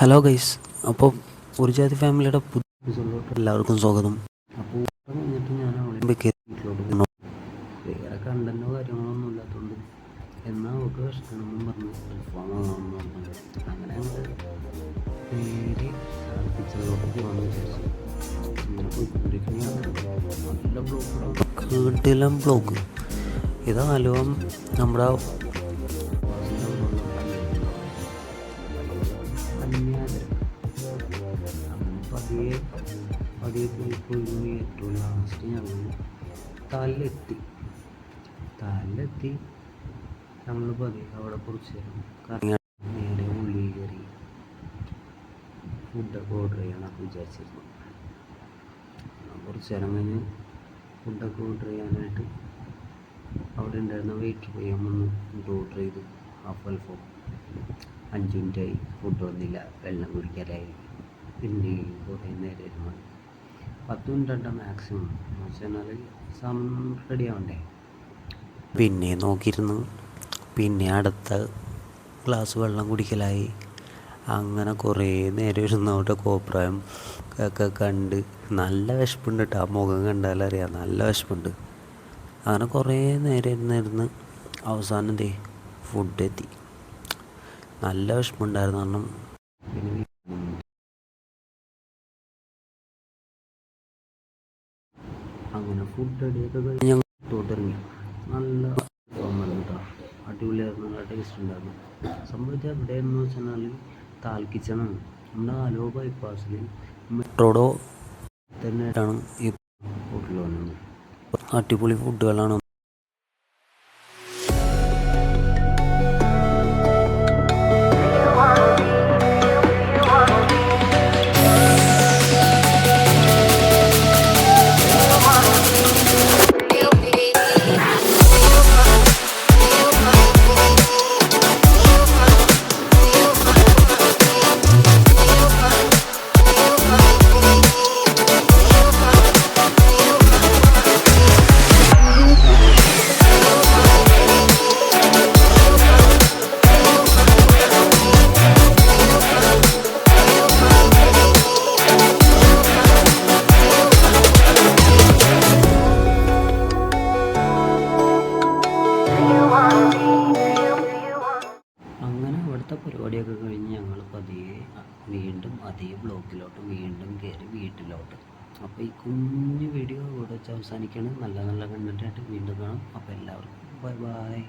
Hello guys, അപ്പോൾ ഒരു ജാതി ഫാമിലിയുടെ പുതിയ എപ്പിസോഡിലോട്ട് എല്ലാവർക്കും സ്വാഗതം. അപ്പോൾ കഴിഞ്ഞിട്ട് ഞാൻ അവളെ വീട്ടിലോട്ട് പോകണം. വേറെ കണ്ടന്റോ കാര്യങ്ങളോ ഒന്നും ഇല്ലാത്തതുകൊണ്ട് എന്നാൽ അവൾക്ക് വിഷമമെന്നും പറഞ്ഞ് അൽഫാമാണെന്ന് പറഞ്ഞു. അങ്ങനെ ഞങ്ങൾ നേരെ കിച്ചണിലോട്ട് പോകാമെന്ന് വിചാരിച്ചു. ഇങ്ങനെ പോയിക്കൊണ്ടിരിക്കുകയാണ്. നല്ല ബ്ലോക്ക് ഇതാലും നമ്മുടെ പതിയെ പോയി ഏറ്റവും ലാസ്റ്റ് ഞങ്ങൾ താലിലെത്തി ഞങ്ങൾ പതിയെ അവിടെ കുറച്ച് നേരം നേരെ ഉള്ളിൽ കയറി ഫുഡൊക്കെ ഓർഡർ ചെയ്യാനൊക്കെ വിചാരിച്ചിരുന്നു. കുറച്ച് നേരം കഴിഞ്ഞ് ഫുഡൊക്കെ ഓർഡർ ചെയ്യാനായിട്ട് അവിടെ ഉണ്ടായിരുന്ന വെയിറ്റർ പയ്യൻ വന്ന് ഫുഡ് ഓർഡർ ചെയ്തു. ഹാഫ് അൽഫാം 5 മിനിറ്റായി, ഫുഡ് വന്നില്ല. വെള്ളം കുടിക്കാനായി പിന്നെ കുറേ നേരമായിരുന്നു. 10 മിനിറ്റ് മാക്സിമം എന്ന് വെച്ചാൽ സാധനം റെഡി ആവണ്ടേ. പിന്നെ നോക്കിയിരുന്നു. പിന്നെ അടുത്ത ഗ്ലാസ് വെള്ളം കുടിക്കലായി. അങ്ങനെ കുറേ നേരം ഇരുന്നവിടെ കോപ്രായം ഒക്കെ കണ്ട് നല്ല വിശപ്പുണ്ട് കേട്ടോ. ആ മുഖം കണ്ടാലറിയാം നല്ല വിശപ്പുണ്ട്. അങ്ങനെ കുറേ നേരം ഇരുന്ന് അവസാനം ഫുഡ് എത്തി. നല്ല വിഷമമുണ്ടായിരുന്നു. കാരണം പിന്നെ അങ്ങനെ ഫുഡ് റെഡിയൊക്കെ കഴിഞ്ഞ് ഞങ്ങൾ തോട്ടിറങ്ങി. നല്ല കേട്ടോ, അടിപൊളിയായിരുന്നു, നല്ല ടേസ്റ്റ് ഉണ്ടായിരുന്നു. സംഭവത്തിൽ എവിടെയെന്ന് വെച്ചാൽ താൽ കിച്ചണാണ്. നമ്മുടെ ആലുവ ബൈപ്പാസിൽ മെട്രോയുടെ തന്നെയായിട്ടാണ് ഈ ഹോട്ടൽ വന്നത്. അടിപൊളി ഫുഡുകളാണ്. അങ്ങനെ അവിടുത്തെ പരിപാടിയൊക്കെ കഴിഞ്ഞ് ഞങ്ങൾ പതിയെ വീണ്ടും അതേ ബ്ലോക്കിലോട്ട് വീണ്ടും കയറി വീട്ടിലോട്ട്. അപ്പോൾ ഈ കുഞ്ഞു വീഡിയോ ഇവിടെ വെച്ച് അവസാനിക്കുകയാണ്. നല്ല നല്ല കണ്ടൻറ്റായിട്ട് വീണ്ടും കാണാം. അപ്പോൾ എല്ലാവർക്കും ബൈ ബൈ.